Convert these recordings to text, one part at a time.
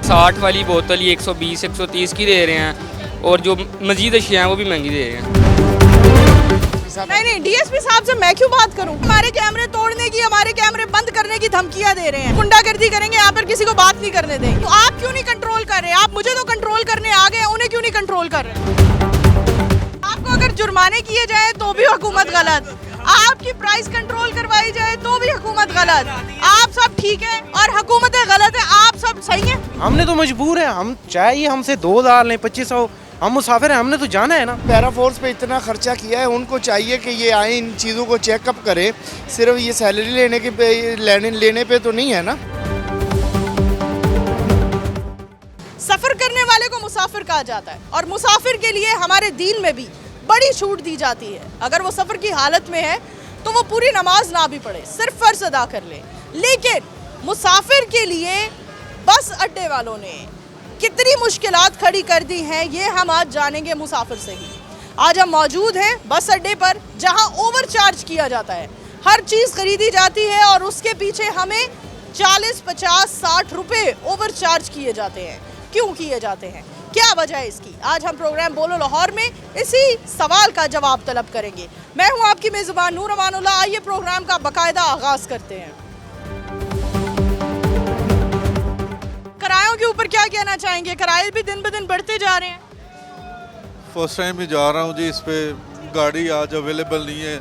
60 वाली बोतल ये 120 130 की दे रहे हैं और जो मजीद अशिया हैं वो भी महंगी दे रहे हैं। नहीं, डीएसपी साहब से मैं क्यों बात करूं? हमारे कैमरे तोड़ने की, हमारे कैमरे बंद करने की धमकियां दे रहे हैं, गुंडागर्दी करेंगे, यहाँ पर किसी को बात नहीं करने देंगे। तो आप क्यों नहीं कंट्रोल कर रहे? आप मुझे तो कंट्रोल करने आ गए, उन्हें क्यों नहीं कंट्रोल कर रहे? आपको अगर जुर्माने किए जाए तो भी हुकूमत गलत, आपकी प्राइस कंट्रोल करवाई जाए तो भी हुकूमत गलत। आप सब ठीक है और हुकूमत गलत है, आप सब सही है। हमने तो मजबूर है, हम चाहिए हमसे 2000 लें 2500, हम मुसाफिर हैं, हमने तो जाना है ना। पैरा फोर्स पे इतना खर्चा किया है, उनको चाहिए कि ये आए इन चीज़ों को चेकअप करें। सिर्फ ये सैलरी लेने पे तो नहीं है ना। सफर करने वाले को मुसाफिर कहा जाता है और मुसाफिर के लिए हमारे दीन में भी बड़ी छूट दी जाती है। अगर वो सफर की हालत में है तो वो पूरी नमाज ना भी पढ़े, सिर्फ फर्ज अदा कर ले। लेकिन मुसाफिर के लिए बस अड्डे वालों ने कितनी मुश्किलात खड़ी कर दी हैं, ये हम आज जानेंगे मुसाफिर से ही। आज हम मौजूद हैं बस अड्डे पर, जहां ओवर चार्ज किया जाता है। हर चीज़ खरीदी जाती है और उसके पीछे हमें 40, 50, 60 रुपये ओवर चार्ज किए जाते हैं। क्यों किए जाते हैं, क्या वजह है इसकी? आज हम प्रोग्राम बोलो लाहौर में इसी सवाल का जवाब तलब करेंगे। मैं हूं आपकी मेज़बान नूर अमानुल्लाह। आइए प्रोग्राम का बाकायदा आगाज करते हैं। किरायों के ऊपर क्या कहना चाहेंगे? किराए भी दिन ब दिन बढ़ते जा रहे हैं। फर्स्ट टाइम भी जा रहा हूँ जी, इस पे गाड़ी आज अवेलेबल नहीं है,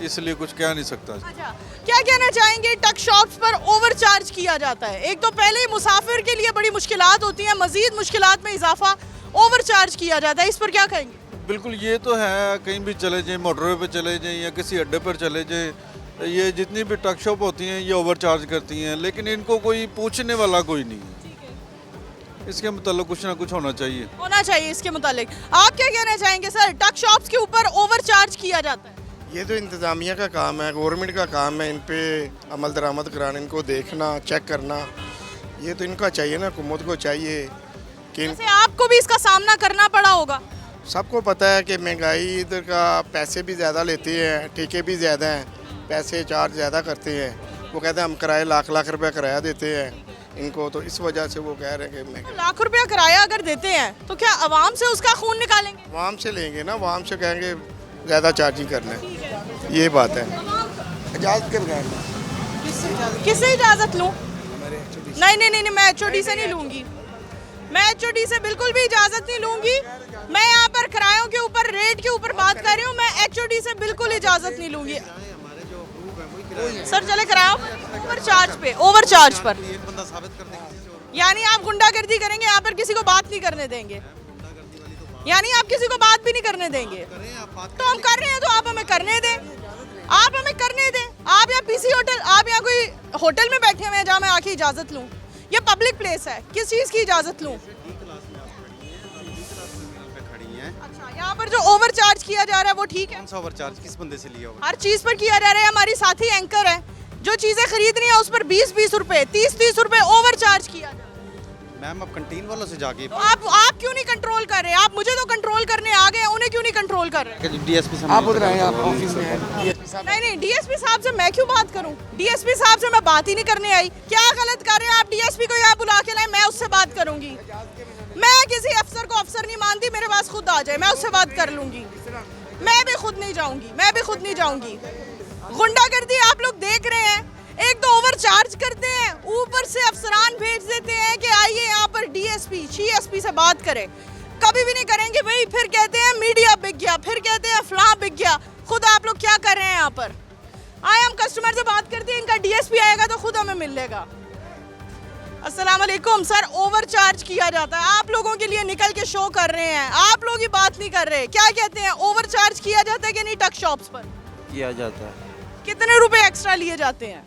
इसलिए कुछ कह नहीं सकता। अच्छा, क्या कहना चाहेंगे? टक शॉप्स पर ओवर चार्ज किया जाता है। एक तो पहले ही मुसाफिर के लिए बड़ी मुश्किलात होती हैं, मजीद मुश्किलात में इजाफा ओवर चार्ज किया जाता है, इस पर क्या कहेंगे? बिल्कुल, ये तो है, कहीं भी चले जाएं, मोटरवे पे चले जाएं या किसी अड्डे पर चले जाएं, ये जितनी भी टक शॉप होती हैं ये ओवर चार्ज करती हैं, लेकिन इनको कोई पूछने वाला कोई नहीं है। इसके मतलब कुछ ना कुछ होना चाहिए इसके मुतालिक। आप क्या कहना चाहेंगे सर? टक शॉप्स के ऊपर ओवर चार्ज किया जाता है। ये तो इंतज़ामिया का काम है, गवर्नमेंट का काम है इन पे अमल दरामद कराना, इनको देखना, चेक करना। ये तो इनका चाहिए ना, हुकूमत को चाहिए कि जैसे आपको भी इसका सामना करना पड़ा होगा। सबको पता है कि महंगाई इधर का, पैसे भी ज़्यादा लेती है, ठेके भी ज़्यादा हैं, पैसे चार्ज ज़्यादा करते हैं। वो कहते हैं हम किराए लाख लाख रुपया किराया देते हैं इनको, तो इस वजह से वो कह रहे हैं कि लाख रुपया किराया अगर देते हैं तो क्या अवाम से उसका खून निकालेंगे? अवाम से लेंगे ना, अवाम से कहेंगे ज़्यादा चार्जिंग करना है, ये बात है। इजाज़त कर गए, किससे इजाज़त लूँ? नहीं, मैं HOD से नहीं लूँगी। मैं HOD से बिल्कुल भी इजाज़त नहीं लूँगी। मैं यहाँ पर किरायों के ऊपर, रेट के ऊपर बात कर रही हूँ। मैं HOD से बिल्कुल इजाज़त नहीं लूँगी। सर चले किराया ओवर चार्ज पर यानी आप गुंडागर्दी करेंगे, यहाँ पर किसी को बात नहीं करने देंगे, यानी आप किसी को बात भी नहीं करने देंगे। तो हम कर रहे हैं तो आप हमें करने दें, आप हमें करने दें। आप यहाँ PC होटल, आप यहाँ कोई होटल में बैठे हुए हैं जहाँ मैं आके इजाज़त लूँ? ये पब्लिक प्लेस है, किस चीज़ की इजाज़त लूँ? अच्छा, यहाँ पर जो ओवर चार्ज किया जा रहा है वो ठीक है? कौन सा ओवर चार्ज, किस बंदे से लिया? हर चीज़ पर किया जा रहा है। हमारी साथी एंकर है, जो चीज़ें खरीद रही है उस पर 20-20 रुपए, 30-30 रुपए ओवर चार्ज किया जा रहा है। मैम अब कैंटीन वालों से जाके तो आप क्यों नहीं कंट्रोल कर रहे? आप मुझे तो कंट्रोल करने आ गए, उन्हें क्यों नहीं कंट्रोल कर रहे? डीएसपी से आप उधर आए, आप ऑफिस में हैं। नहीं, डीएसपी साहब से मैं क्यों बात करूं? डीएसपी साहब से मैं बात ही नहीं करने आई। क्या गलत कर रहे हैं आप? डीएसपी को यहाँ बुला के लाए, मैं उससे बात करूंगी। मैं किसी अफसर को अफसर नहीं मानती, मेरे पास खुद आ जाए, मैं उससे बात कर लूंगी। मैं भी खुद नहीं जाऊंगी। गुंडागर्दी आप लोग देख रहे हैं, एक तो ओवर चार्ज करते हैं, ऊपर से अफसरान भेज देते हैं कि आइए यहाँ पर डीएसपी CSP से बात करें। कभी भी नहीं करेंगे भाई, फिर कहते हैं मीडिया बिक गया, फिर कहते हैं फलां बिक गया। खुद आप लोग क्या कर रहे हैं यहाँ पर? आए हम कस्टमर से बात करते हैं, इनका DSP आएगा तो खुद हमें मिल लेगा। अस्सलाम वालेकुम सर, ओवर चार्ज किया जाता है, आप लोगों के लिए निकल के शो कर रहे हैं, आप लोग ही बात नहीं कर रहे। क्या कहते हैं, ओवर चार्ज किया जाता है कि नहीं? टक शॉप्स पर किया जाता है। कितने रुपए एक्स्ट्रा लिए जाते हैं?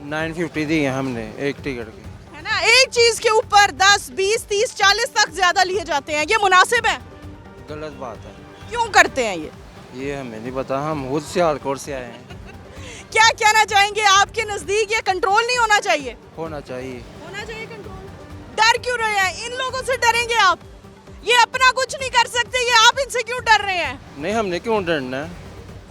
950 दी है हमने एक टिकट की, है ना। एक चीज के ऊपर 10, 20, 30, 40 तक ज्यादा लिए जाते हैं, ये मुनासिब है? गलत बात है। क्यों करते हैं ये हमें नहीं पता, हम खुद से हार्डकोर से आए हैं। क्या कहना चाहेंगे? आपके नजदीक ये कंट्रोल नहीं होना चाहिए? होना चाहिए कंट्रोल। डर क्यों रहे हैं? इन लोगों से डरेंगे आप? ये अपना कुछ नहीं कर सकते, ये आप इनसे क्यों डर रहे हैं? नहीं, हमने क्यों डरना है?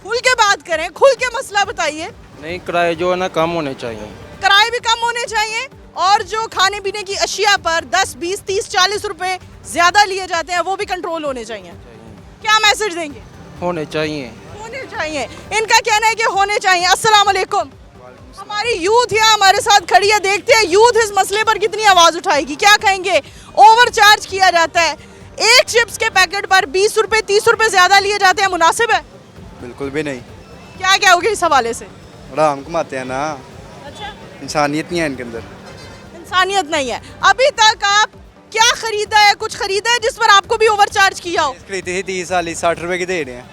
खुल के बात करें, खुल के मसला बताइए। नहीं, किराए जो है ना कम होने चाहिए। किराए भी कम होने चाहिए और जो खाने पीने की अशिया पर 10, 20, 30, 40 रुपए ज्यादा लिए जाते हैं वो भी कंट्रोल होने चाहिए। क्या मैसेज देंगे? होने चाहिए। होने चाहिए, इनका कहना है कि होने चाहिए। अस्सलाम वालेकुम। हमारी यूथ यहाँ हमारे साथ खड़ी है, देखते हैं यूथ इस मसले पर कितनी आवाज उठाएगी। क्या कहेंगे? ओवर चार्ज किया जाता है, एक चिप्स के पैकेट पर 20 रुपए 30 रुपए ज्यादा लिए जाते हैं, मुनासिब है? बिल्कुल भी नहीं। क्या क्या होगी इस हवाले से? आराम कमाते हैं ना, अच्छा, इंसानियत नहीं है इनके अंदर। इंसानियत नहीं है। अभी तक आप क्या खरीदा है, कुछ खरीदा है जिस पर आपको भी ओवर चार्ज किया हो? खरीदी थी 30 वाली 60 रुपए की दे रहे हैं।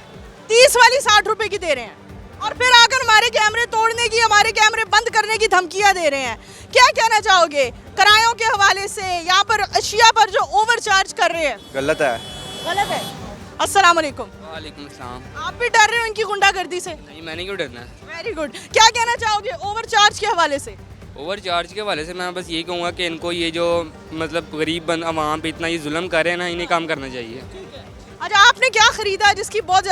30 वाली 60 रुपए की दे रहे हैं और फिर आकर हमारे कैमरे तोड़ने की, हमारे कैमरे बंद करने की धमकियां दे रहे हैं। क्या कहना चाहोगे किरायों के हवाले से, यहाँ पर अशिया पर जो ओवर चार्ज कर रहे हैं? गलत है। गलत है। अस्सलाम वालेकुम। वालेकुम सलाम। आप भी डर रहे हो इनकी गुंडागर्दी से? नहीं, मैंने क्यों डरना है। Very good. क्या कहना चाहोगे ओवर चार्ज के हवाले से? ओवर चार्ज के हवाले से मैं बस यही कहूँगा कि इनको ये जो मतलब गरीब आवाम पे इतना ये जुल्म कर रहे हैं ना, इन्हें काम करना चाहिए। अच्छा, आपने क्या खरीदा है जिसकी बहुत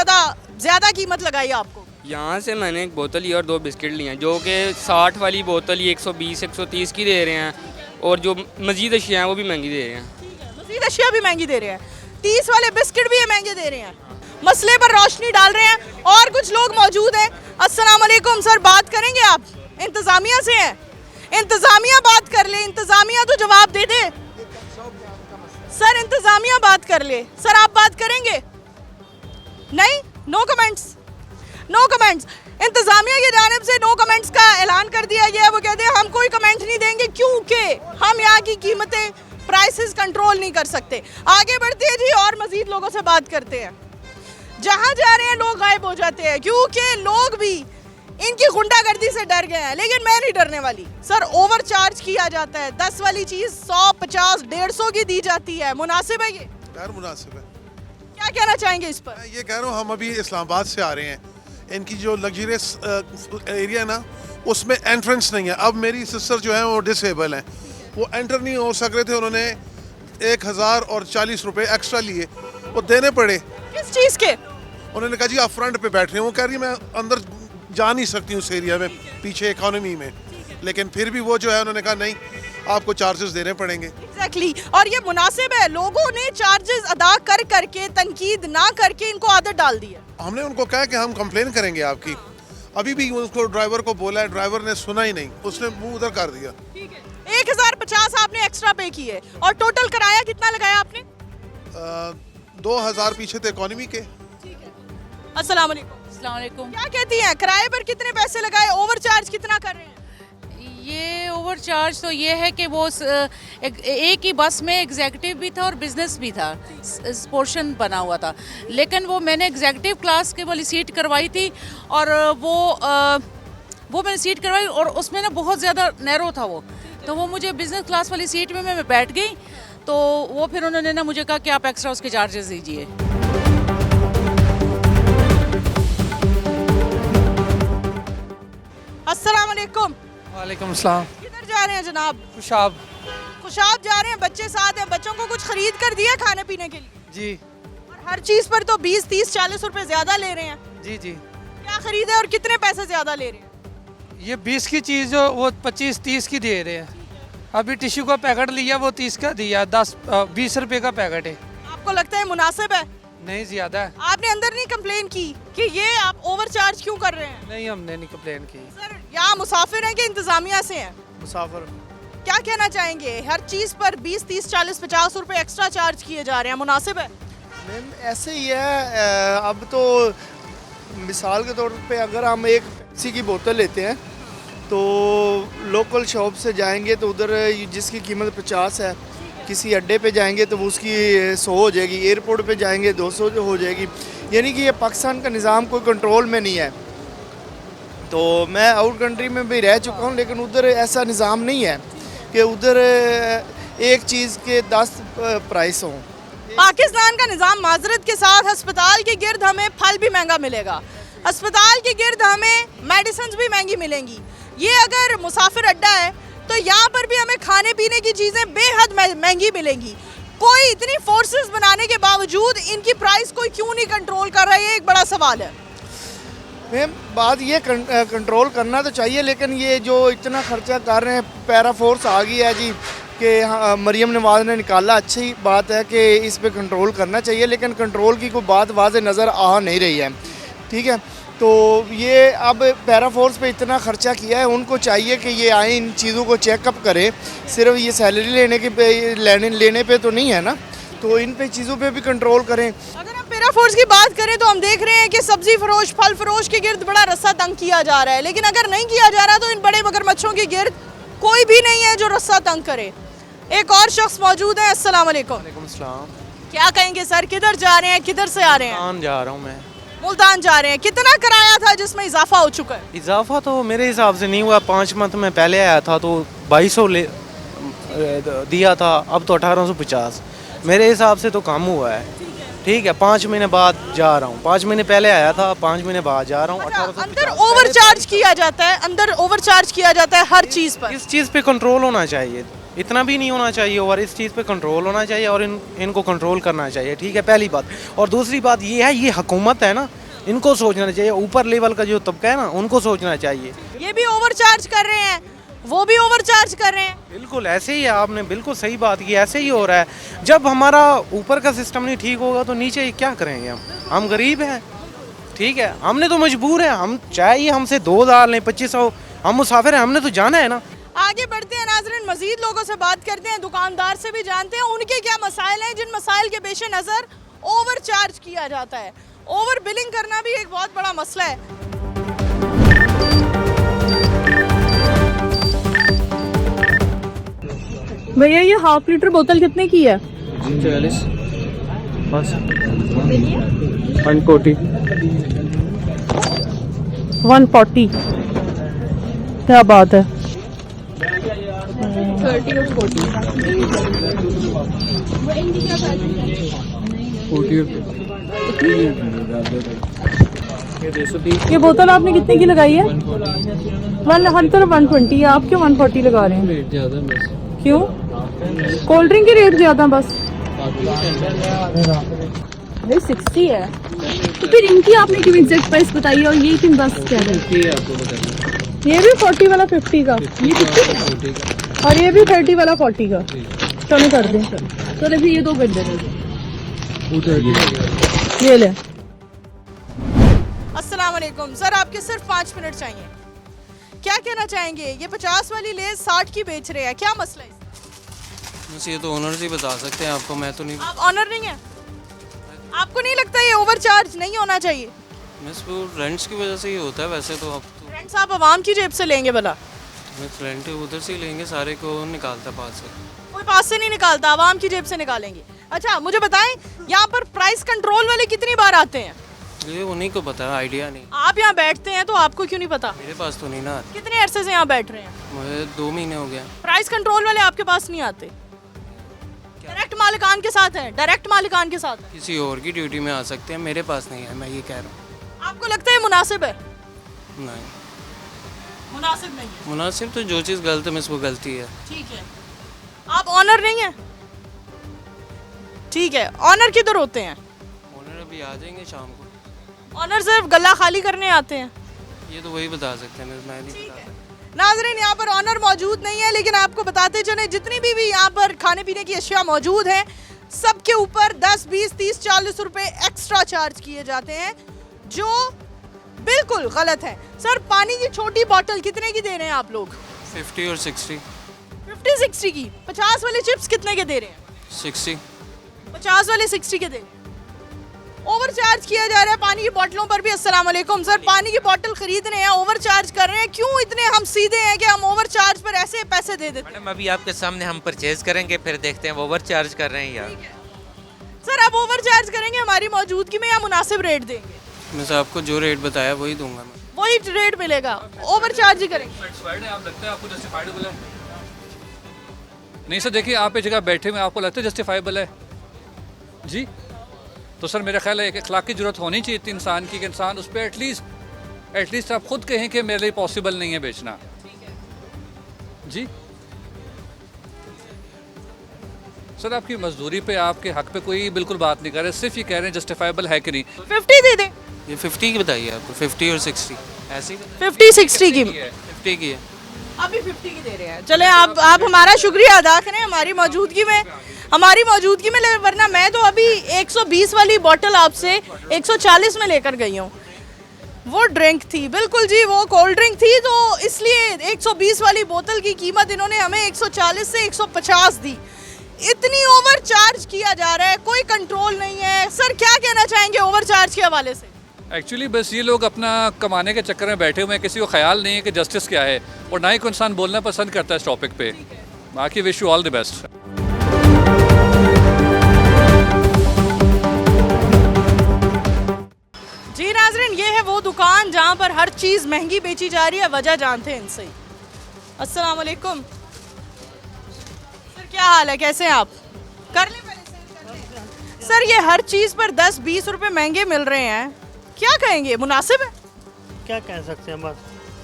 ज्यादा कीमत लगाई आपको? यहाँ से मैंने एक बोतल ली और 2 बिस्किट लिए हैं, जो कि 60 वाली बोतल ही 120 130 की दे रहे हैं, और जो मजीद अशिया हैं वो भी महंगी दे रहे हैं। मजीद अशिया भी महंगी दे रहे हैं, 30 वाले बिस्किट भी ये महंगे दे रहे हैं। मसले पर रोशनी डाल रहे हैं और कुछ लोग मौजूद हैं। अस्सलाम वालेकुम सर, बात करेंगे आप? इंतजामिया से हैं? इंतजामिया बात कर ले, इंतजामिया तो जवाब दे दे। सर इंतजामिया बात कर ले। सर आप बात करेंगे? नहीं, नो कमेंट्स, नो कमेंट्स। इंतजामिया की जानिब से नो कमेंट्स का ऐलान कर दिया गया है। वो कहते हैं हम कोई कमेंट नहीं देंगे क्योंकि हम यहाँ की कीमतें, प्राइसेस कंट्रोल नहीं कर सकते। आगे बढ़ते हैं जी और मजीद लोगों से बात करते हैं। जहाँ जा रहे हैं लोग गायब हो जाते हैं क्योंकि लोग भी इनकी गुंडागर्दी से डर गए हैं, लेकिन मैं नहीं डरने वाली। सर ओवर चार्ज किया जाता है, 10 वाली चीज़ 100, 50, 150 की दी जाती है, मुनासिब है ये? गैर मुनासिब है। क्या कहना चाहेंगे इस पर? मैं ये कह रहा हूँ, हम अभी इस्लामाबाद से आ रहे हैं, इनकी जो लग्जरियस एरिया ना उसमें एंट्रेंस नहीं है। अब मेरी सिस्टर जो है वो डिसेबल हैं, वो एंटर नहीं हो सक रहे थे, उन्होंने 1000 और 40 रुपए एक्स्ट्रा लिए, वो देने पड़े। किस चीज़ के? उन्होंने कहा जी आप फ्रंट पे बैठ रहे हैं, वो कह रही मैं अंदर जा नहीं सकती उस एरिया में, पीछे इकोनॉमी में, लेकिन फिर भी वो जो है उन्होंने कहा नहीं आपको चार्जेस देने पड़ेंगे। एग्जैक्टली, और ये मुनासिब है। लोगों ने चार्जेस अदा कर करके, तनकीद ना करके इनको आदत डाल दी है। हमने उनको कहा कि हम कंप्लेन करेंगे आपकी, अभी भी उसको ड्राइवर को बोला है, ड्राइवर ने सुना ही नहीं, उसने मुंह उधर कर दिया। 1050 आपने एक्स्ट्रा पे किए और टोटल किराया कितना लगाया आपने? 2000 पीछे थे इकोनॉमी के। अस्सलाम वालेकुम। अस्सलाम वालेकुम। क्या कहती हैं, किराए पर कितने पैसे लगाए, ओवर चार्ज कितना कर रहे हैं? ये ओवर चार्ज तो ये है कि वो एक ही बस में एग्जीक्यूटिव भी था और बिजनेस भी था, पोर्शन बना हुआ था, लेकिन वो मैंने एग्जीक्यूटिव क्लास के वाली सीट करवाई थी और वो मैंने सीट करवाई और उसमें ना बहुत ज़्यादा नैरो था वो, तो वो मुझे बिजनेस क्लास वाली सीट में मैं बैठ गई, तो वो फिर उन्होंने ना मुझे कहा कि आप एक्स्ट्रा उसके चार्जेस दीजिए। अस्सलाम वालेकुम। वालेकुम सलाम। किधर जा रहे हैं जनाब? खुशाब। खुशाब जा रहे हैं, बच्चे साथ हैं, बच्चों को कुछ खरीद कर दिया खाने पीने के लिए? जी और हर चीज़ पर तो 20, 30, 40 रुपए ज़्यादा ले रहे हैं। जी जी। क्या खरीदे और कितने पैसे ज़्यादा ले रहे हैं? ये 20 की चीज़ जो वो 25-30 की दे रहे हैं। अभी टिश्यू का पैकेट लिया वो 30 का दिया, 20 रुपए का पैकेट है। आपको लगता है मुनासिब है? नहीं, ज़्यादा है। आपने अंदर नहीं कंप्लेन की कि ये आप ओवर चार्ज क्यों कर रहे हैं? नहीं, हमने नहीं कंप्लेन की। सर यहाँ मुसाफिर हैं कि इंतजामिया से हैं? मुसाफिर। क्या कहना चाहेंगे, हर चीज़ पर 20, 30, 40, 50 रुपए एक्स्ट्रा चार्ज किए जा रहे हैं, मुनासिब है? मैम ऐसे ही है। अब तो मिसाल के तौर पे अगर हम एक पेप्सी की बोतल लेते हैं तो लोकल शॉप से जाएंगे तो उधर जिसकी कीमत 50 है, किसी अड्डे पे जाएंगे तो वो उसकी 100 हो जाएगी, एयरपोर्ट पे जाएंगे 200 हो जाएगी। यानी कि ये पाकिस्तान का निज़ाम कोई कंट्रोल में नहीं है। तो मैं आउट कंट्री में भी रह चुका हूँ, लेकिन उधर ऐसा निज़ाम नहीं है कि उधर एक चीज़ के 10 प्राइस हों। पाकिस्तान का निज़ाम माजरत के साथ, अस्पताल के गिर्द हमें फल भी महंगा मिलेगा, अस्पताल के गिर्द हमें मेडिसिन भी महंगी मिलेंगी। ये अगर मुसाफिर अड्डा है तो यहाँ पर भी हमें खाने पीने की चीज़ें बेहद महंगी मिलेंगी। कोई इतनी फोर्सेस बनाने के बावजूद इनकी प्राइस कोई क्यों नहीं कंट्रोल कर रहा है, ये एक बड़ा सवाल है। मैम बात ये कंट्रोल करना तो चाहिए, लेकिन ये जो इतना खर्चा कर रहे हैं, पैरा फोर्स आ गई है जी कि हाँ, मरीम नवाज़ ने निकाला, अच्छी बात है कि इस पे कंट्रोल करना चाहिए, लेकिन कंट्रोल की कोई बात वाज़े नज़र आ नहीं रही है। ठीक है, तो ये अब पैरा फोर्स पे इतना खर्चा किया है, उनको चाहिए कि ये आए इन चीज़ों को चेकअप करें। सिर्फ ये सैलरी लेने पे तो नहीं है ना, तो इन पे चीज़ों पे भी कंट्रोल करें। अगर हम पैरा फोर्स की बात करें तो हम देख रहे हैं कि सब्जी फरोश, फल फरोश के गिर्द बड़ा रस्सा तंग किया जा रहा है, लेकिन अगर नहीं किया जा रहा तो इन बड़े मगरमच्छों के गिर्द कोई भी नहीं है जो रस्सा तंग करे। एक और शख्स मौजूद है। अस्सलाम वालेकुम। वालेकुम सलाम। क्या कहेंगे सर, किधर जा रहे हैं, किधर से आ रहे हैं? मुल्तान जा रहा हूँ मैं। मुल्तान जा रहे हैं। कितना किराया था जिसमें इजाफा हो चुका है? इजाफा तो मेरे हिसाब से नहीं हुआ, 5 मंथ में पहले आया था तो 2200 दिया था, अब तो 1850। मेरे हिसाब से तो कम हुआ है। ठीक है, 5 महीने बाद जा रहा हूँ, 5 महीने पहले आया था, 5 महीने बाद जा रहा हूँ। अंदर ओवर चार्ज किया जाता है, अंदर ओवर चार्ज किया जाता है हर चीज़ पर। इस चीज़ पे कंट्रोल होना चाहिए, इतना भी नहीं होना चाहिए, और इस चीज़ पे कंट्रोल होना चाहिए और इनको कंट्रोल करना चाहिए। ठीक है, पहली बात। और दूसरी बात ये है, ये हुकूमत है ना, इनको सोचना चाहिए, ऊपर लेवल का जो तबका है ना, उनको सोचना चाहिए। ये भी ओवर चार्ज कर रहे हैं, वो भी ओवर चार्ज कर रहे हैं। बिल्कुल ऐसे ही है, आपने बिल्कुल सही बात की, ऐसे ही हो रहा है। जब हमारा ऊपर का सिस्टम नहीं ठीक होगा तो नीचे क्या करेंगे हम गरीब हैं। ठीक है, हमने तो मजबूर है, हम चाहिए हमसे 2000 लें, 2500, हम मुसाफिर हैं, हमने तो जाना है ना। आगे बढ़ते हैं नाज़रीन, मजीद लोगों से बात करते हैं, दुकानदार से भी जानते हैं उनके क्या मसाइल हैं, जिन मसाइल के पेश नज़र ओवर चार्ज किया जाता है। ओवर बिलिंग करना भी एक बहुत बड़ा मसला है। भैया ये हाफ लीटर बोतल कितने की है? 44 बस 140 140। क्या बात है। 30 और 40। ये बोतल आपने कितने की लगाई है? 120। आप क्यों 140 लगा रहे हैं? रेट ज़्यादा है बस। क्यों? कोल्ड ड्रिंक के रेट ज़्यादा बस। ये 60 है, तो फिर इनकी आपने क्यों एग्जैक्ट प्राइस बताई और ये क्यों बस क्या है? ये भी 40 वाला 50 का, ये 50 का, और ये भी 30 वाला 40 का। चलो कर दें, चलो फिर ये 2 कर दे। ये ले। अस्सलाम वालेकुम सर, आपके सिर्फ 5 मिनट चाहिए। क्या कहना चाहेंगे? ये 50 वाली लेस 60 की बेच रहे हैं, क्या मसला है? बस ये तो ओनर से ही बता सकते हैं आपको, मैं तो नहीं। आप ऑनर नहीं है, आपको नहीं लगता ये ओवर चार्ज नहीं होना चाहिए? बस वो रेंट्स की वजह से ही होता है, वैसे तो अब तो रेंट्स आप आवाम की जेब से लेंगे भला? बस रेंट उधर से ही लेंगे, सारे को निकालता पास से। कोई पास से नहीं निकालता, आवाम की जेब से निकालेंगे। अच्छा मुझे बताएं, यहाँ पर प्राइस कंट्रोल वाले कितनी बार आते हैं? ये उन्हीं को पता है, आइडिया नहीं। आप यहाँ बैठते हैं तो आपको क्यों नहीं पता? मेरे पास तो नहीं ना। कितने अरसे से यहाँ बैठ रहे हैं? मुझे 2 महीने हो गए। प्राइस कंट्रोल वाले आपके पास नहीं आते? डायरेक्ट मालिकान के साथ हैं, डायरेक्ट मालिकान के साथ हैं। किसी और की ड्यूटी में आ सकते हैं, मेरे पास नहीं है, मैं ये कह रहा हूँ। आपको लगता है मुनासिब है? नहीं मुनासिब नहीं है। मुनासिब तो जो चीज़ गलत है मिस वो गलती है। ठीक है, आप ऑनर नहीं है? ठीक है, ऑनर किधर होते हैं? ओनर अभी आ जाएंगे शाम को। ऑनर सिर्फ गला खाली करने आते हैं? ये तो वही बता सकते हैं, मैं नहीं बता सकता। नाज़रीन यहाँ पर ऑनर मौजूद नहीं है, लेकिन आपको बताते चले जितनी भी यहाँ पर खाने पीने की अशिया मौजूद हैं, सबके ऊपर 10, 20, 30, 40 रुपए एक्स्ट्रा चार्ज किए जाते हैं, जो बिल्कुल गलत है। सर पानी की छोटी बोतल कितने की दे रहे हैं आप लोग? 50 और 60। 50-60 की। 50 वाले चिप्स कितने के दे रहे हैं? 60। 50 वाले 60 के दे रहे हैं। ओवर चार्ज किया जा रहा है पानी की बोतलों पर भी। अस्सलाम वालेकुम सर, पानी की बोतल खरीद रहे हैं, ओवर चार्ज कर रहे हैं, क्यों इतने हम सीधे हैं कि हम ओवर चार्ज पर ऐसे पैसे दे देते हैं? मैडम अभी आपके सामने हम परचेज करेंगे, फिर देखते हैं वो ओवर चार्ज कर रहे हैं यार। सर आप ओवर चार्ज करेंगे हमारी मौजूदगी में या मुनासिब रेट देंगे? मैं से आपको जो रेट बताया वही दूंगा मैं। वही रेट मिलेगा, ओवर चार्ज ही करेंगे। आप लगता है आपको जस्टिफाइबल है? नहीं सर देखिए, आप एक जगह बैठे हुए आपको लगता है जस्टिफाइबल है जी? तो सर मेरा ख्याल है एक अखलाक की जरूरत होनी चाहिए थी इंसान की, कि इंसान उस पर एटलीस्ट आप खुद कहें कि मेरे लिए पॉसिबल नहीं है बेचना जी। सर आपकी मजदूरी पे, आपके हक पे कोई बिल्कुल बात नहीं कर रहे, सिर्फ ये कह रहे हैं जस्टिफाइबल है कि नहीं। 50 दे दें, ये 50 की बताइए आपको, 50 और 60 ऐसी 50-60 की 50 की है। अभी 50 की दे रहे हैं। चले आप हमारा शुक्रिया अदा करें हमारी मौजूदगी में, वरना मैं तो अभी 120 वाली बोतल आपसे 140 में लेकर गई हूँ। वो ड्रिंक थी, बिल्कुल जी, वो कोल्ड ड्रिंक थी, तो इसलिए 120 वाली बोतल की कीमत इन्होंने हमें 140 से 150 दी। इतनी ओवर चार्ज किया जा रहा है, कोई कंट्रोल नहीं है। सर क्या कहना चाहेंगे ओवर चार्ज के हवाले से? एक्चुअली बस ये लोग अपना कमाने के चक्कर में बैठे हुए हैं, किसी को ख्याल नहीं है कि जस्टिस क्या है, और ना ही कोई इंसान बोलना पसंद करता है इस टॉपिक पे। बाकी wish you all the best. जी नाज़रीन, ये है वो दुकान जहाँ पर हर चीज़ महंगी बेची जा रही है। वजह जानते हैं इनसे। अस्सलाम वालेकुम सर, क्या हाल है, कैसे हैं आप? कर लें पहले सर, ये हर चीज़ पर 10-20 रुपए महंगे मिल रहे हैं, क्या कहेंगे, मुनासिब है? क्या कह सकते हैं, बस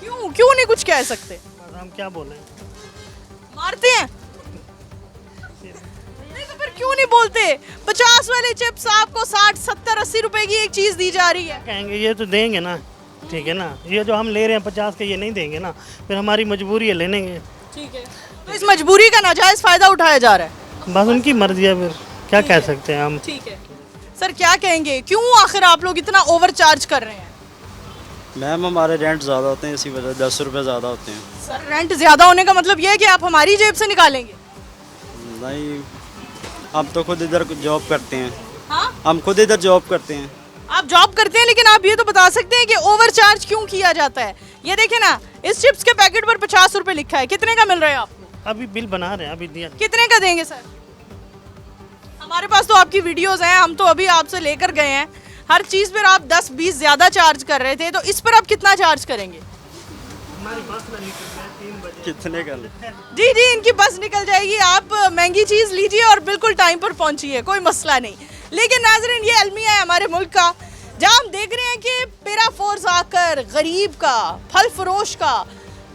क्यों नहीं कुछ कह सकते? बस हम क्या बोलें, मारते हैं नहीं तो फिर क्यों नहीं बोलते? 50 वाले चिप्स आपको 60, 70, 80 रुपए की एक चीज दी जा रही है। कहेंगे ये तो देंगे ना, ठीक है ना, ये जो हम ले रहे हैं 50 के ये नहीं देंगे ना, फिर हमारी मजबूरी है लेने की। ठीक है, तो इस मजबूरी का नाजायज फायदा उठाया जा रहा है। बस उनकी मर्जी है, फिर क्या कह सकते हैं हम। ठीक है सर, क्या कहेंगे, क्यों आखिर आप लोग इतना ओवर चार्ज कर रहे हैं? मैम हमारे रेंट ज़्यादा होते हैं, इसी वजह 10 रुपये ज़्यादा होते हैं। सर रेंट ज़्यादा होने का मतलब ये है कि आप हमारी जेब से निकालेंगे? नहीं, हम तो खुद इधर जॉब करते हैं। हाँ? हम खुद इधर जॉब करते हैं। आप जॉब करते हैं, लेकिन आप ये तो बता सकते हैं कि ओवर चार्ज क्यों किया जाता है? ये देखें ना, इस चिप्स के पैकेट पर 50 रुपए लिखा है, कितने का मिल रहा है आपको? अभी बिल बना रहे हैं, अभी दिया। कितने का देंगे सर? हमारे पास तो आपकी वीडियोस हैं, हम तो अभी आपसे लेकर गए हैं। हर चीज़ पर आप 10-20 ज़्यादा चार्ज कर रहे थे, तो इस पर आप कितना चार्ज करेंगे? कितने का? जी जी, इनकी बस निकल जाएगी। आप महंगी चीज़ लीजिए और बिल्कुल टाइम पर पहुंचिए, कोई मसला नहीं। लेकिन नाज़रीन, ये अलमिया है हमारे मुल्क का, जहाँ हम देख रहे हैं कि पेरा फोर्स आकर गरीब का, फल फरोश का,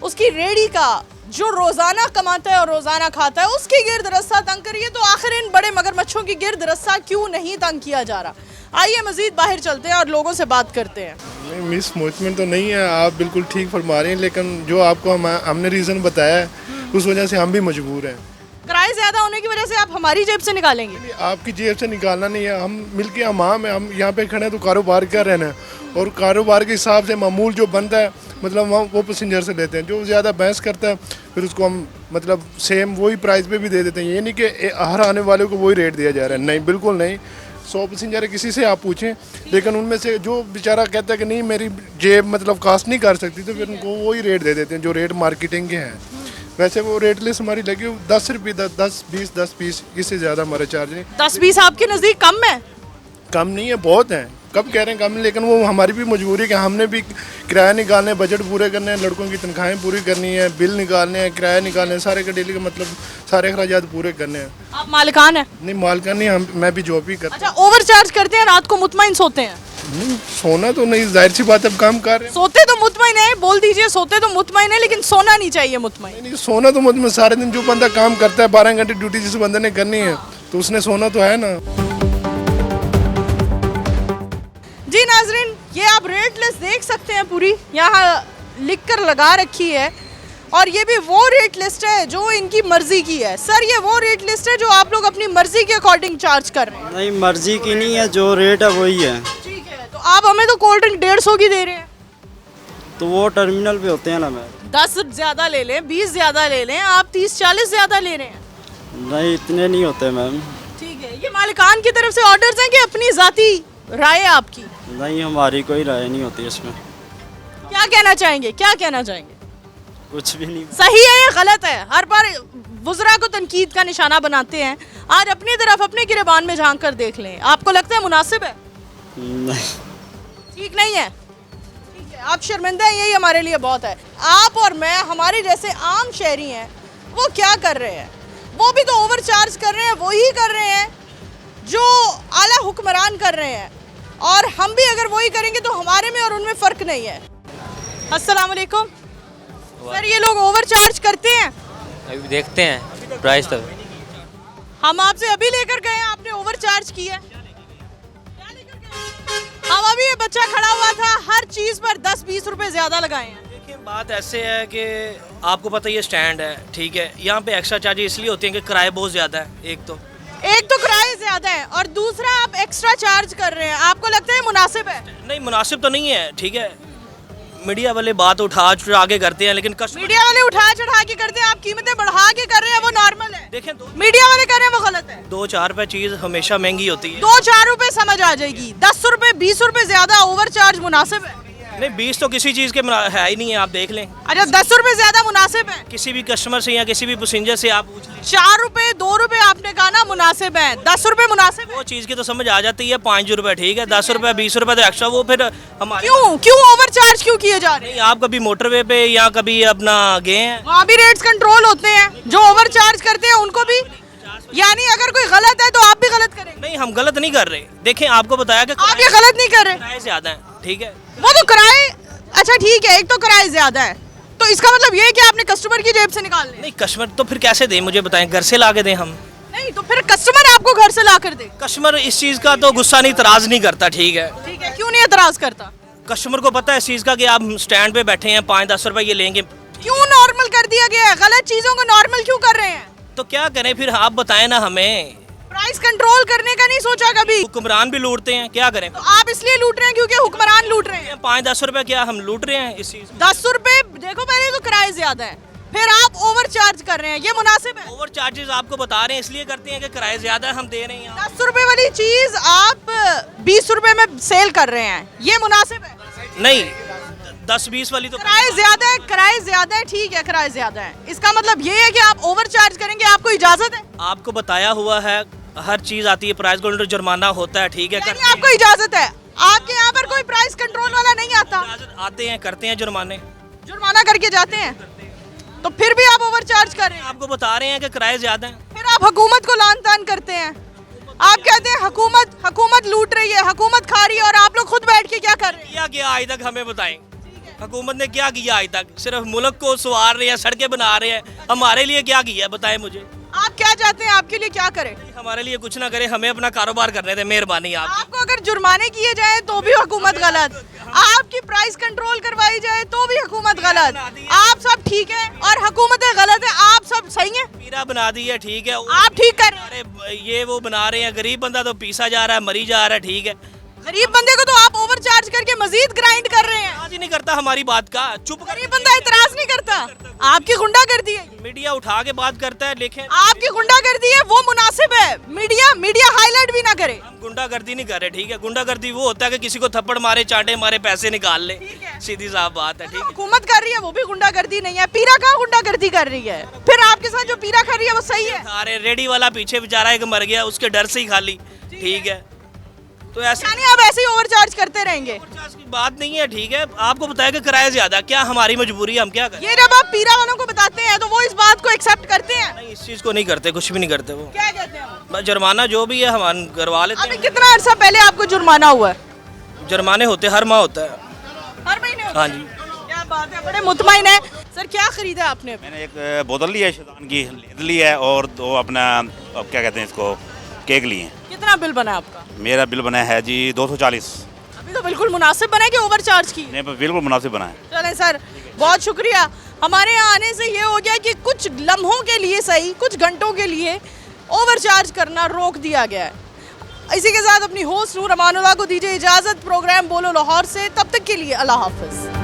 उसकी रेडी का, जो रोज़ाना कमाता है और रोज़ाना खाता है, उसके गिर्द रस्सा तंग करिए। तो आखिर इन बड़े मगरमच्छों की गिर्द रस्सा क्यों नहीं तंग किया जा रहा? आइए मज़ीद बाहर चलते हैं और लोगों से बात करते हैं। नहीं, मिस मोचमेंट तो नहीं है, आप बिल्कुल ठीक फरमा रहे हैं, लेकिन जो आपको हमने रीज़न बताया है उस वजह से हम भी मजबूर हैं। किराए ज़्यादा होने की वजह से आप हमारी जेब से निकालेंगे? आपकी जेब से निकालना नहीं है, हम मिलके हम यहाँ पे खड़े हैं तो कारोबार कर रहे हैं, और कारोबार के हिसाब से मामूल जो बनता है मतलब वो पैसेंजर से लेते हैं। जो ज़्यादा बहस करता है फिर उसको हम मतलब सेम वही प्राइस पे भी दे देते हैं। ये नहीं कि हर आने वाले को वही रेट दिया जा रहा है, नहीं, बिल्कुल नहीं। 100 पैसेंजर किसी से आप पूछें, लेकिन उनमें से जो बेचारा कहता है कि नहीं मेरी जेब मतलब कास्ट नहीं कर सकती, तो फिर उनको वही रेट दे देते हैं जो रेट मार्केटिंग के हैं। वैसे वो रेट लिस्ट हमारी लगी 10 रुपये, 10-20, इससे ज़्यादा हमारा चार्ज नहीं। 10-20 आपके नज़दीक कम है? कम नहीं है, बहुत हैं। कब कह रहे हैं कम, लेकिन वो हमारी भी मजबूरी है कि हमने भी किराया निकालना है, बजट पूरे करने हैं, लड़कों की तनख्वाहें पूरी करनी है, बिल निकालने हैं, किराया निकालने हैं, सारे का डेली का मतलब सारे अखराजात पूरे करने हैं। आप मालिकान हैं? नहीं, मालिकान नहीं, मैं भी जॉब ही करता हूँ। अच्छा, ओवर चार्ज करते हैं, रात को मुतमईन सोते हैं? नहीं, सोना तो नहीं, जाहिर सी बात, अब काम कर रहे हैं। सोते तो मुतमईन है, बोल दीजिए सोते तो मुतमईन है, लेकिन सोना नहीं चाहिए मुतमईन। नहीं, सोना तो मुतमईन, सारे दिन जो बंदा काम करता है 12 घंटे ड्यूटी जिस बंदे ने करनी है, तो उसने सोना तो है ना। जी नाजरीन, ये आप रेट लिस्ट देख सकते हैं, पूरी यहाँ लिख कर लगा रखी है, और ये भी वो रेट लिस्ट है जो इनकी मर्जी की है। सर ये वो रेट लिस्ट है जो आप लोग अपनी मर्जी के अकॉर्डिंग चार्ज कर रहे हैं? नहीं, मर्जी की नहीं है, जो रेट है वही है। ठीक है, तो आप हमें तो कोल्ड ड्रिंक 150 की दे रहे हैं, तो वो टर्मिनल पे होते हैं ना मैम। 10 ज़्यादा ले लें, 20 ज़्यादा ले लें, आप 30-40 ज़्यादा ले रहे हैं। नहीं, इतने नहीं होते मैम। ठीक है, ये मालिकान की तरफ से ऑर्डर्स हैं कि अपनी ज़ाती राय है आपकी? नहीं, हमारी कोई राय नहीं होती इसमें। क्या कहना चाहेंगे, क्या कहना चाहेंगे? कुछ भी नहीं। सही है या गलत है? हर बार वुज़रा को तनकीद का निशाना बनाते हैं, आज अपनी तरफ अपने गिरेबान में झांक कर देख लें। आपको लगता है मुनासिब है? नहीं, ठीक नहीं है? ठीक है, आप शर्मिंदा हैं, यही हमारे लिए बहुत है। आप और मैं, हमारे जैसे आम शहरी हैं, वो क्या कर रहे हैं? वो भी तो ओवर चार्ज कर रहे हैं, वही कर रहे हैं जो आला हुक्मरान कर रहे हैं, और हम भी अगर वही करेंगे तो हमारे में और उनमें फ़र्क नहीं है। अस्सलाम वालेकुम सर, ये लोग ओवर चार्ज करते हैं? अभी देखते हैं प्राइस तक। हम आपसे अभी लेकर गए हैं, आपने ओवर चार्ज किया है। अब अभी ये बच्चा खड़ा हुआ था, हर चीज पर 10-20 रुपए ज्यादा लगाए हैं। देखिए बात ऐसे है कि आपको पता ही ये स्टैंड है, ठीक है, यहाँ पे एक्स्ट्रा चार्जेस इसलिए होते हैं कि किराए बहुत ज़्यादा है। एक तो किराए ज्यादा है और दूसरा आप एक्स्ट्रा चार्ज कर रहे हैं, आपको लगता है मुनासिब है? नहीं, मुनासिब तो नहीं है, ठीक है। मीडिया वाले बात उठा चढ़ा के करते हैं, लेकिन मीडिया वाले उठा चढ़ा के करते हैं, आप कीमतें बढ़ा के कर रहे हैं, वो नॉर्मल है। देखें मीडिया वाले कर रहे हैं वो गलत है। 2-4 रुपए चीज़ हमेशा महंगी होती है। 2-4 रुपए समझ आ जाएगी, 10 रुपए 20 रुपए ज्यादा ओवर चार्ज मुनासिब है? नहीं, 20 तो किसी चीज़ के है ही नहीं है, आप देख लें। अच्छा 10 रुपए ज्यादा मुनासिब है? किसी भी कस्टमर से या किसी भी पैसेंजर से आप पूछ लें। 4 रुपए 2 रुपए आपने कहा ना मुनासिब है, 10 रुपए मुनासिब है? वो चीज़ की तो समझ आ जाती है। 5 रुपए ठीक है, 10 रुपए 20 रुपए तो एक्स्ट्रा, वो फिर हमारे क्यों ओवर चार्ज क्यों किए जा रहे हैं? नहीं, आप कभी मोटरवे पे या कभी अपना गए हैं, वहाँ भी रेट्स कंट्रोल होते हैं, जो ओवर चार्ज करते हैं उनको भी, यानी अगर कोई गलत है तो आप भी गलत करेंगे? नहीं, हम गलत नहीं कर रहे। देखें, आपको बताया कि आप ये गलत नहीं कर रहे, किराए ज्यादा है, ठीक है। वो तो किराए, अच्छा ठीक है, एक तो किराए ज्यादा है, तो इसका मतलब ये है कि आपने कस्टमर की जेब से निकाल लिया? नहीं, कस्टमर तो फिर कैसे दें, मुझे बताएं, घर से ला के दें हम? नहीं, तो फिर कस्टमर आपको घर से ला कर दे? कस्टमर इस चीज़ का तो गुस्सा नहीं, इतराज नहीं करता, ठीक है। ठीक है, क्यों नहीं एतराज करता? कस्टमर को पता है इस चीज़ का कि आप स्टैंड पे बैठे हैं, 5-10 रुपए ये लेंगे। क्यों नॉर्मल कर दिया गया है? गलत चीजों को नॉर्मल क्यों कर रहे हैं? तो क्या करें फिर, आप बताएं ना हमें। प्राइस कंट्रोल करने का नहीं सोचा कभी? हुक्मरान भी लूटते हैं, क्या करें? तो आप इसलिए लूट रहे हैं क्योंकि हुक्मरान लूट रहे हैं? 5-10 रुपए क्या हम लूट रहे हैं इस चीज़? 10 रुपए देखो, पहले तो किराए ज्यादा है, फिर आप ओवर चार्ज कर रहे हैं, ये मुनासिब है? ओवर चार्जेस आपको बता रहे हैं इसलिए करते हैं कि किराए ज्यादा है, हम दे रहे हैं। 10 रुपए वाली चीज आप 20 रुपए में सेल कर रहे हैं, ये मुनासिब है? नहीं, 10-20 वाली तो किराए ज्यादा है, किराए ज्यादा है, ठीक है, किराए ज्यादा है, इसका मतलब ये है कि आप ओवर चार्ज करेंगे, आपको इजाजत है? आपको बताया हुआ है, हर चीज आती है, प्राइस कंट्रोल जुर्माना होता है, ठीक है। आपको इजाजत है? आपके यहाँ पर कोई प्राइस कंट्रोल वाला नहीं आता? आते हैं, करते हैं जुर्माने, जुर्माना करके जाते हैं, तो फिर भी आप ओवर चार्ज कर रहे हैं। आपको बता रहे हैं कि किराए ज्यादा हैं। फिर आप हुकूमत को लान तान करते हैं, आप कहते हैं हुकूमत लूट रही है, हुकूमत खा रही है, और आप लोग खुद बैठ के क्या कर रहे हैं? क्या किया आज तक, हमें बताएं, हुकूमत ने क्या किया आज तक? सिर्फ मुल्क को संवार रहे हैं, सड़कें बना रहे हैं, हमारे लिए क्या किया बताएं मुझे। आप क्या चाहते हैं, आपके लिए क्या करें? हमारे लिए कुछ ना करें, हमें अपना कारोबार करने दें, मेहरबानी। आपको अगर जुर्माने किए जाए तो भी हुकूमत गलत, आपकी प्राइस कंट्रोल करवाई जाए तो भी हुकूमत गलत, आप सब ठीक है और हुकूमतें गलत है, आप सब सही है? पीरा बना दी है, ठीक है, आप ठीक कर रहे हैं। अरे ये वो बना रहे हैं, गरीब बंदा तो पीसा जा रहा है, मरी जा रहा है, ठीक है। गरीब बंदे को तो आप ओवर चार्ज करके मजीद ग्राइंड कर रहे हैं। आज ही नहीं करता हमारी बात का, चुप। गरीब बंदा इतराज नहीं करता, आपकी गुंडागर्दी है। मीडिया उठा के बात करता है, लेकिन आपकी गुंडागर्दी है, वो मुनासिब है? मीडिया हाईलाइट भी ना करे। हम गुंडागर्दी नहीं कर रहे, ठीक है। गुंडागर्दी वो होता है कि किसी को थप्पड़ मारे, चाटे मारे, पैसे निकाल ले, सीधी साफ बात है, ठीक है। हुकूमत कर रही है, वो भी गुंडागर्दी नहीं है। पीरा कहाँ गुंडागर्दी कर रही है? फिर आपके साथ जो पीरा कर रही है वो सही है? अरे रेडी वाला पीछे बेचारा एक मर गया, उसके डर से ही खाली, ठीक है। तो ऐसे यानी आप ऐसे ही ओवर चार्ज करते रहेंगे? ओवरचार्ज की बात नहीं है, ठीक है। आपको बताया कि किराया ज्यादा, क्या हमारी मजबूरी है, हम क्या करें? ये जब आप पीरा वालों को बताते हैं तो वो इस बात को एक्सेप्ट करते हैं? नहीं, इस चीज को नहीं करते, कुछ भी नहीं करते वो। क्या कहते हैं? बस जुर्माना जो भी है हम करवा लेते हैं। कितना अर्सा पहले आपको जुर्माना हुआ है? जुर्माने होते हर माह होता है, हर महीने? हाँ जी। क्या बात है, बड़े मुतमईन है। सर क्या खरीदा आपने? मैंने एक बोतल ली है शैतान की, लीड ली है, और 2 अपना अब क्या कहते हैं इसको, केक लिए हैं। कितना बिल बना आपका? मेरा बिल बना है जी 240। अभी तो बिल्कुल मुनासिब बना है कि ओवर चार्ज की? नहीं, बिल्कुल मुनासिब बना है। चलें सर, बहुत शुक्रिया। हमारे यहाँ आने से ये हो गया कि कुछ लम्हों के लिए सही, कुछ घंटों के लिए ओवर चार्ज करना रोक दिया गया है। इसी के साथ अपनी होस्ट नूर अमानुल्लाह को दीजिए इजाज़त। प्रोग्राम बोलो लाहौर से, तब तक के लिए अल्लाह हाफ़िज़।